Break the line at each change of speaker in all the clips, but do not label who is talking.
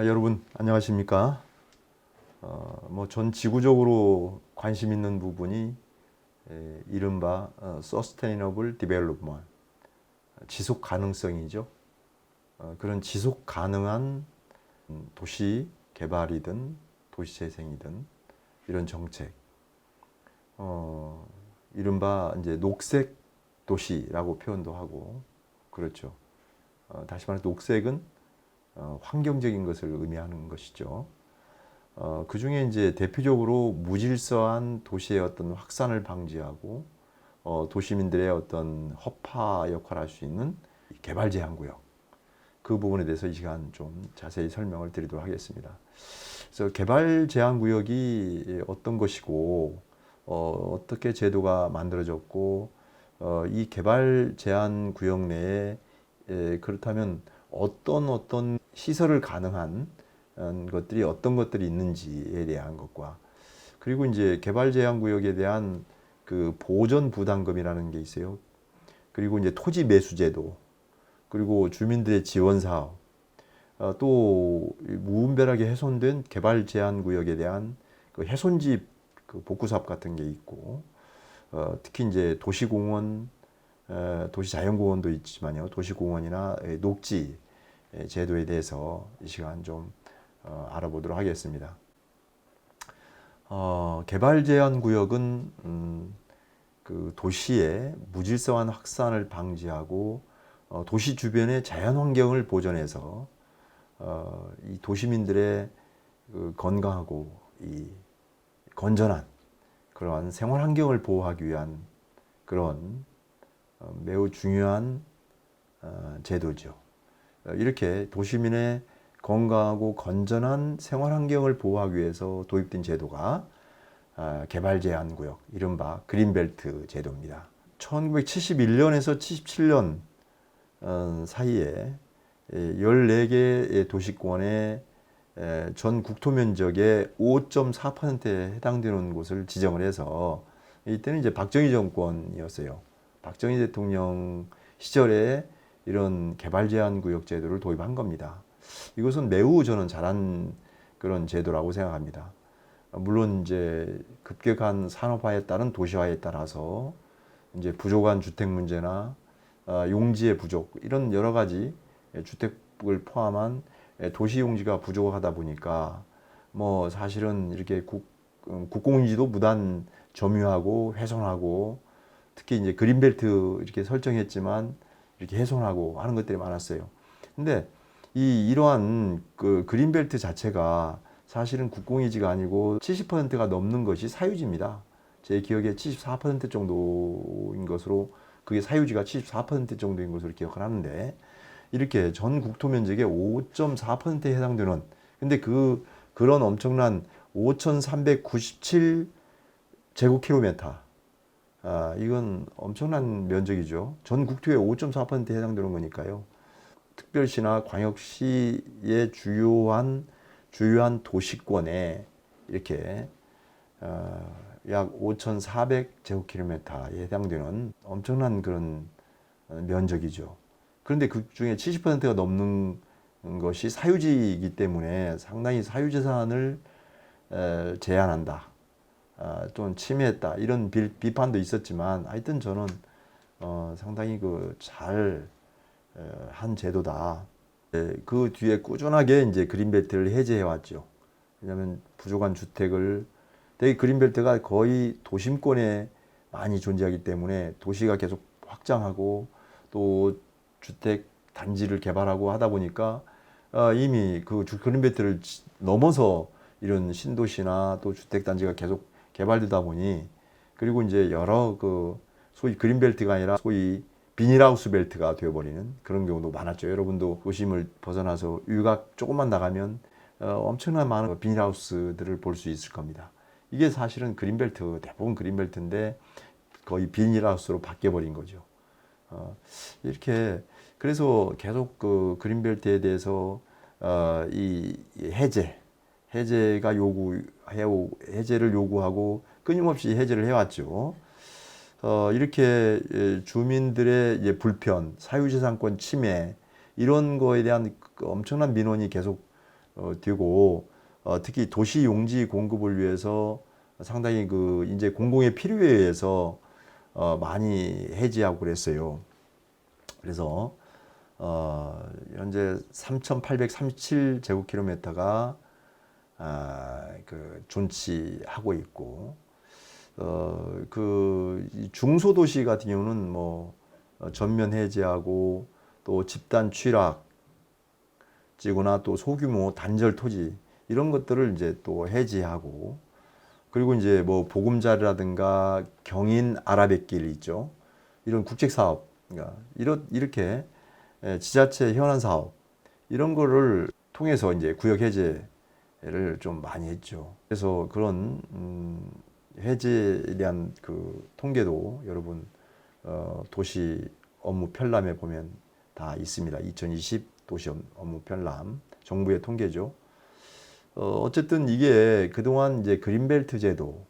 여러분 안녕하십니까? 전 지구적으로 관심 있는 부분이 이른바 Sustainable Development, 지속 가능성이죠. 그런 지속 가능한 도시 개발이든 도시 재생이든 이런 정책, 이른바 이제 녹색 도시라고 표현도 하고 그렇죠. 다시 말해 녹색은 환경적인 것을 의미하는 것이죠. 그 중에 이제 대표적으로 무질서한 도시의 어떤 확산을 방지하고 도시민들의 어떤 허파 역할을 할 수 있는 개발 제한 구역, 그 부분에 대해서 이 시간 좀 자세히 설명을 드리도록 하겠습니다. 그래서 개발 제한 구역이 어떤 것이고 어떻게 제도가 만들어졌고 이 개발 제한 구역 내에 그렇다면 어떤 시설을 가능한 것들이 어떤 것들이 있는지에 대한 것과, 그리고 이제 개발 제한 구역에 대한 그 보전 부담금이라는 게 있어요. 그리고 이제 토지 매수 제도, 그리고 주민들의 지원 사업, 또 무분별하게 훼손된 개발 제한 구역에 대한 그 훼손지 그 복구 사업 같은 게 있고, 특히 이제 도시공원, 도시자연공원도 있지만요, 도시공원이나 녹지 제도에 대해서 이 시간 좀 알아보도록 하겠습니다. 개발 제한 구역은 그 도시의 무질서한 확산을 방지하고 도시 주변의 자연 환경을 보존해서 이 도시민들의 그 건강하고 이 건전한 그러한 생활 환경을 보호하기 위한 그런 매우 중요한 제도죠. 이렇게 도시민의 건강하고 건전한 생활 환경을 보호하기 위해서 도입된 제도가 개발 제한 구역, 이른바 그린벨트 제도입니다. 1971년에서 77년 사이에 14개의 도시권의 전 국토 면적의 5.4%에 해당되는 곳을 지정을 해서, 이때는 이제 박정희 정권이었어요. 박정희 대통령 시절에 이런 개발 제한 구역 제도를 도입한 겁니다. 이것은 매우 저는 잘한 그런 제도라고 생각합니다. 물론 이제 급격한 산업화에 따른 도시화에 따라서 이제 부족한 주택 문제나 용지의 부족, 이런 여러 가지 주택을 포함한 도시 용지가 부족하다 보니까 뭐 사실은 이렇게 국공유지도 무단 점유하고 훼손하고, 특히 이제 그린벨트 이렇게 설정했지만 이렇게 훼손하고 하는 것들이 많았어요. 근데 이러한 그 그린벨트 자체가 사실은 국공유지가 아니고 70%가 넘는 것이 사유지입니다. 제 기억에 74% 정도인 것으로, 그게 사유지가 74% 정도인 것으로 기억을 하는데, 이렇게 전 국토 면적의 5.4%에 해당되는, 근데 그런 엄청난 5,397 제곱킬로미터, 이건 엄청난 면적이죠. 전 국토의 5.4%에 해당되는 거니까요. 특별시나 광역시의 주요한 도시권에 이렇게 약 5,400 제곱킬로미터에 해당되는 엄청난 그런 면적이죠. 그런데 그 중에 70%가 넘는 것이 사유지이기 때문에 상당히 사유재산을 제한한다, 또는 침해했다, 이런 비판도 있었지만, 하여튼 저는 상당히 잘 한 제도다. 그 뒤에 꾸준하게 이제 그린벨트를 해제해 왔죠. 왜냐하면 부족한 주택을, 되게 그린벨트가 거의 도심권에 많이 존재하기 때문에 도시가 계속 확장하고 또 주택 단지를 개발하고 하다 보니까 이미 그 그린벨트를 넘어서 이런 신도시나 또 주택 단지가 계속 개발되다 보니, 그리고 이제 여러 소위 그린벨트가 아니라 소위 비닐하우스 벨트가 되어버리는 그런 경우도 많았죠. 여러분도 도심을 벗어나서 유곽 조금만 나가면 엄청난 많은 비닐하우스들을 볼 수 있을 겁니다. 이게 사실은 그린벨트, 대부분 그린벨트인데 거의 비닐하우스로 바뀌어버린 거죠. 이렇게 그래서 계속 그 그린벨트에 대해서 이 해제가 해제를 요구하고 끊임없이 해제를 해왔죠. 이렇게 주민들의 이제 불편, 사유재산권 침해, 이런 거에 대한 엄청난 민원이 계속 되고 특히 도시 용지 공급을 위해서 상당히 그 이제 공공의 필요에 의해서 많이 해지하고 그랬어요. 그래서 현재 3,837제곱킬로미터가 그 존치하고 있고 그 중소도시 같은 경우는 뭐 전면 해제하고 또 집단 취락지구나 또 소규모 단절 토지 이런 것들을 이제 또 해제하고 그리고 이제 뭐 보금자리라든가 경인 아라뱃길 있죠. 이런 국책 사업, 그러니까 이렇게 지자체 현안 사업 이런 거를 통해서 이제 구역 해제를 좀 많이 했죠. 그래서 그런 해제에 대한 그 통계도 여러분 도시 업무 편람에 보면 다 있습니다. 2020 도시 업무 편람 정부의 통계죠. 어쨌든 이게 그동안 이제 그린벨트 제도,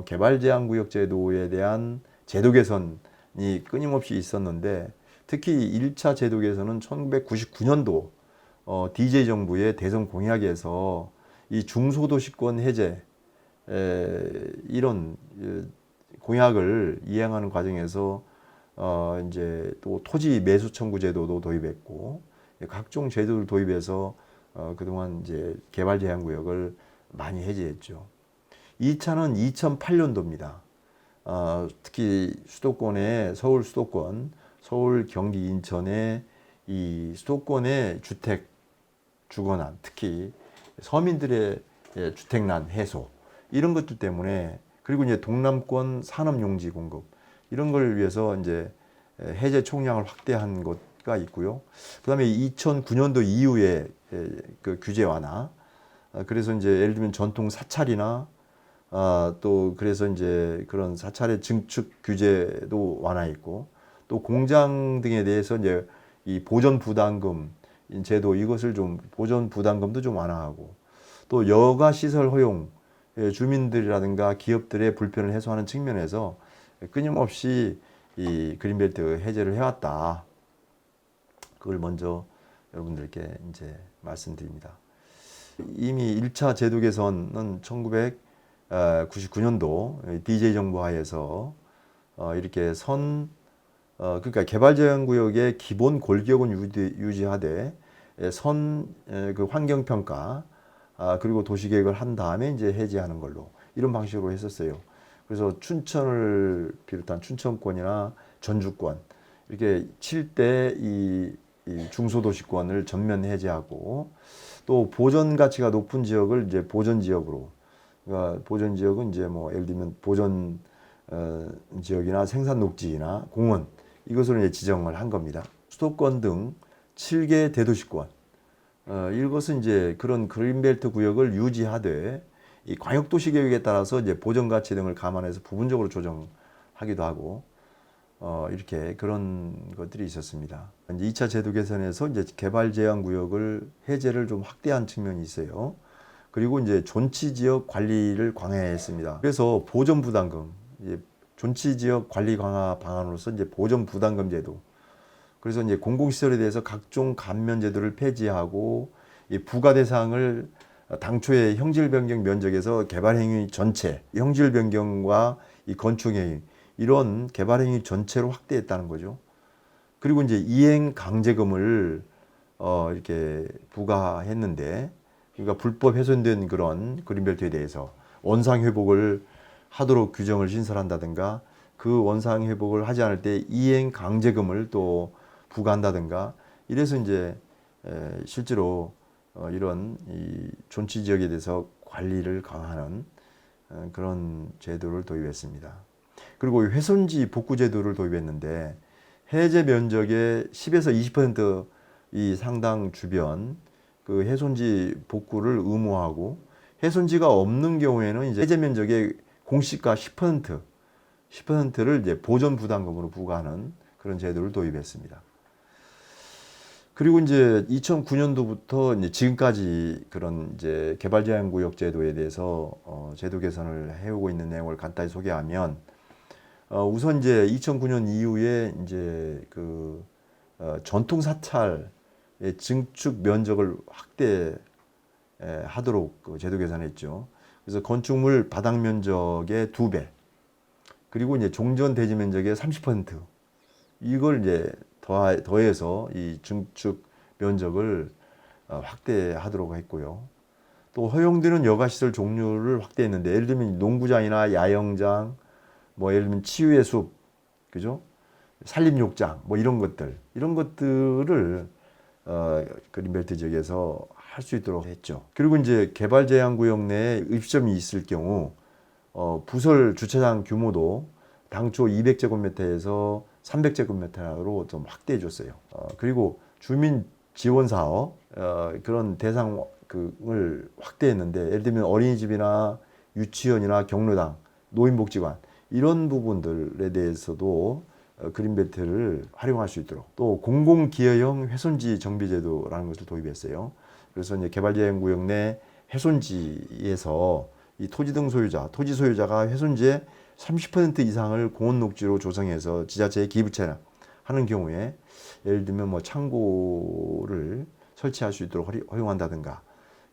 개발제한구역 제도에 대한 제도 개선이 끊임없이 있었는데 특히 1차 제도 개선은 1999년도 DJ 정부의 대선 공약에서 이 중소도시권 해제 이런 공약을 이행하는 과정에서 이제 또 토지 매수 청구 제도도 도입했고 각종 제도를 도입해서 그동안 이제 개발 제한 구역을 많이 해제했죠. 2차는 2008년도입니다. 특히 수도권의 서울 수도권, 서울, 경기, 인천의 이 수도권의 주택 주거난, 특히 서민들의 주택난 해소 이런 것들 때문에 그리고 이제 동남권 산업용지 공급 이런 걸 위해서 이제 해제 총량을 확대한 것가 있고요. 그다음에 2009년도 이후에 그 규제 완화. 그래서 이제 예를 들면 전통 사찰이나 또 그래서 이제 그런 사찰의 증축 규제도 완화했고 또 공장 등에 대해서 이제 이 보전 부담금 제도 이것을 좀 보전 부담금도 좀 완화하고 또 여가 시설 허용 주민들이라든가 기업들의 불편을 해소하는 측면에서 끊임없이 이 그린벨트 해제를 해왔다. 그걸 먼저 여러분들께 이제 말씀드립니다. 이미 1차 제도 개선은 1999년도 DJ 정부 하에서 이렇게 그러니까 개발제한구역의 기본 골격은 유지하되 그 환경평가 그리고 도시계획을 한 다음에 이제 해제하는 걸로 이런 방식으로 했었어요. 그래서 춘천을 비롯한 춘천권이나 전주권 이렇게 7대 이 중소도시권을 전면 해제하고 또 보전 가치가 높은 지역을 이제 보전 지역으로 그러니까 보전 지역은 이제 뭐 예를 들면 보전 지역이나 생산 녹지나 공원 이것으로 이제 지정을 한 겁니다. 수도권 등 7개 대도시권 이것은 이제 그런 그린벨트 구역을 유지하되 이 광역도시 계획에 따라서 이제 보전 가치 등을 감안해서 부분적으로 조정하기도 하고 이렇게 그런 것들이 있었습니다. 이제 2차 제도 개선에서 이제 개발 제한 구역을 해제를 좀 확대한 측면이 있어요. 그리고 이제 존치 지역 관리를 강화했습니다. 그래서 보전 부담금, 이제 존치 지역 관리 강화 방안으로서 이제 보전 부담금 제도. 그래서 이제 공공시설에 대해서 각종 감면 제도를 폐지하고 이 부과 대상을 당초의 형질 변경 면적에서 개발 행위 전체, 형질 변경과 이 건축 행위 이런 개발 행위 전체로 확대했다는 거죠. 그리고 이제 이행 강제금을 이렇게 부과했는데, 그러니까 불법 훼손된 그런 그린벨트에 대해서 원상 회복을 하도록 규정을 신설한다든가, 그 원상 회복을 하지 않을 때 이행 강제금을 또 부과한다든가, 이래서 이제 실제로 이런 이 존치 지역에 대해서 관리를 강화하는 그런 제도를 도입했습니다. 그리고 훼손지 복구 제도를 도입했는데 해제 면적의 10에서 20%이 상당 주변 그 훼손지 복구를 의무화하고 훼손지가 없는 경우에는 이제 해제 면적의 공시가 10%를 이제 보전 부담금으로 부과하는 그런 제도를 도입했습니다. 그리고 이제 2009년도부터 이제 지금까지 그런 이제 개발 제한 구역 제도에 대해서 제도 개선을 해오고 있는 내용을 간단히 소개하면 우선 이제 2009년 이후에 이제 그 전통 사찰의 증축 면적을 하도록 그 제도 개선했죠. 그래서 건축물 바닥 면적의 2배, 그리고 이제 종전 대지 면적의 30% 이걸 이제 더해서 이 증축 면적을 확대하도록 했고요. 또 허용되는 여가시설 종류를 확대했는데, 예를 들면 농구장이나 야영장, 뭐 예를 들면 치유의 숲, 그죠? 산림욕장, 뭐 이런 것들을 그린벨트 지역에서 할 수 있도록 했죠. 그리고 이제 개발 제한 구역 내에 입점이 있을 경우 부설 주차장 규모도 당초 200제곱미터에서 300제곱미터로 좀 확대해 줬어요. 그리고 주민 지원 사업 그런 대상을 확대했는데, 예를 들면 어린이집이나 유치원이나 경로당, 노인복지관 이런 부분들에 대해서도 그린벨트를 활용할 수 있도록, 또 공공기여형 훼손지 정비제도라는 것을 도입했어요. 그래서 이제 개발제한구역 내 훼손지에서 이 토지 등 소유자, 토지 소유자가 훼손지의 30% 이상을 공원 녹지로 조성해서 지자체에 기부채 하는 경우에, 예를 들면 뭐 창고를 설치할 수 있도록 허용한다든가,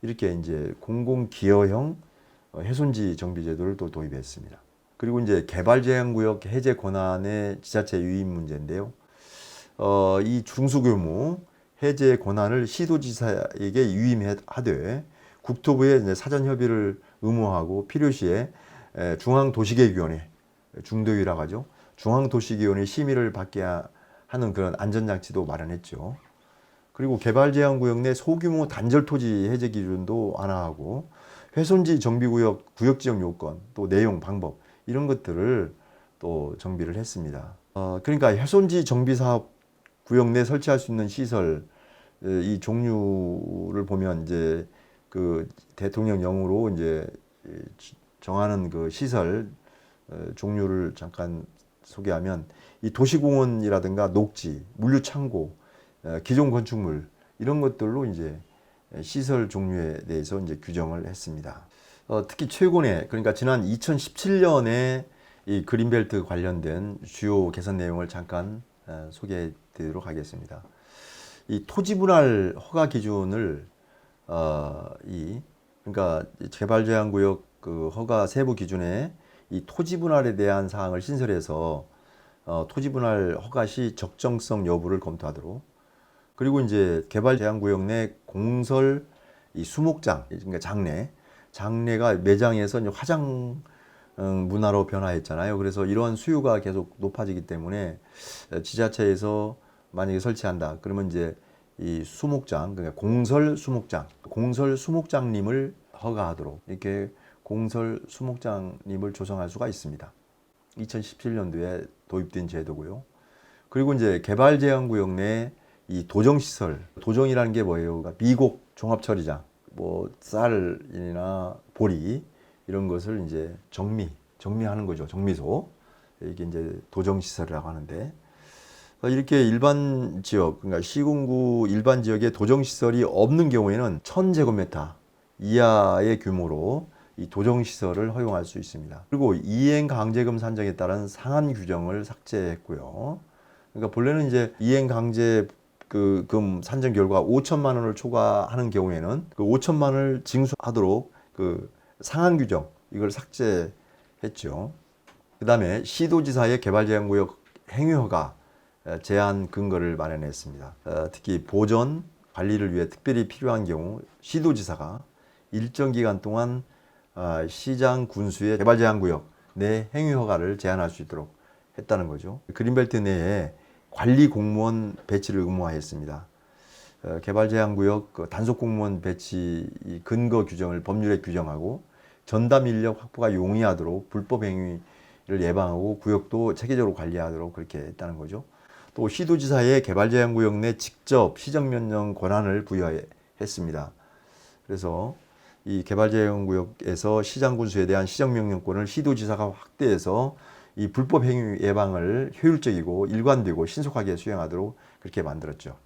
이렇게 이제 공공기여형 훼손지 정비제도를 또 도입했습니다. 그리고 이제 개발제한구역 해제 권한의 지자체 유인 문제인데요. 이 중소규모 해제 권한을 시도지사에게 유임하되 국토부에 이제 사전 협의를 의무화하고, 필요시에 중앙도시계획위원회, 중도위라고 하죠. 중앙도시계획위원회 심의를 받게 하는 그런 안전장치도 마련했죠. 그리고 개발제한구역 내 소규모 단절 토지 해제 기준도 완화하고, 훼손지 정비구역 구역지정 요건, 또 내용, 방법 이런 것들을 또 정비를 했습니다. 그러니까 훼손지 정비사업 구역 내 설치할 수 있는 시설 이 종류를 보면, 이제 그 대통령령으로 이제 정하는 그 시설 종류를 잠깐 소개하면, 이 도시공원이라든가 녹지, 물류창고, 기존 건축물 이런 것들로 이제 시설 종류에 대해서 이제 규정을 했습니다. 특히 최근에, 그러니까 지난 2017년에 이 그린벨트 관련된 주요 개선 내용을 잠깐 소개해 드리도록 하겠습니다. 이 토지 분할 허가 기준을 그러니까 개발 제한 구역 그 허가 세부 기준에 이 토지 분할에 대한 사항을 신설해서 토지 분할 허가 시 적정성 여부를 검토하도록, 그리고 이제 개발 제한 구역 내 공설 이 수목장, 그러니까 장례가 매장에서 이제 화장 문화로 변화했잖아요. 그래서 이러한 수요가 계속 높아지기 때문에 지자체에서 만약에 설치한다, 그러면 이제 이 수목장, 그러니까 공설 수목장님을 허가하도록, 이렇게 공설 수목장님을 조성할 수가 있습니다. 2017년도에 도입된 제도고요. 그리고 이제 개발 제한 구역 내 이 도정시설, 도정이라는 게 뭐예요? 그러니까 미곡 종합처리장, 뭐 쌀이나 보리 이런 것을 이제 정미하는 거죠. 정미소. 이게 이제 도정시설이라고 하는데, 이렇게 일반 지역, 그러니까 시군구 일반 지역에 도정시설이 없는 경우에는 1000제곱미터 이하의 규모로 이 도정시설을 허용할 수 있습니다. 그리고 이행강제금 산정에 따른 상한 규정을 삭제했고요. 그러니까 본래는 이제 이행강제 금 산정 결과 5천만 원을 초과하는 경우에는 그 5천만 원을 징수하도록 그 상한 규정 이걸 삭제했죠. 그 다음에 시도지사의 개발제한구역 행위허가 제한 근거를 마련했습니다. 특히 보전 관리를 위해 특별히 필요한 경우 시도지사가 일정 기간 동안 시장 군수의 개발제한구역 내 행위허가를 제한할 수 있도록 했다는 거죠. 그린벨트 내에 관리 공무원 배치를 의무화했습니다. 개발제한구역 단속 공무원 배치 근거 규정을 법률에 규정하고, 전담 인력 확보가 용이하도록 불법 행위를 예방하고 구역도 체계적으로 관리하도록 그렇게 했다는 거죠. 또 시도지사의 개발제한구역 내 직접 시정명령 권한을 부여했습니다. 그래서 이 개발제한구역에서 시장군수에 대한 시정명령권을 시도지사가 확대해서 이 불법 행위 예방을 효율적이고 일관되고 신속하게 수행하도록 그렇게 만들었죠.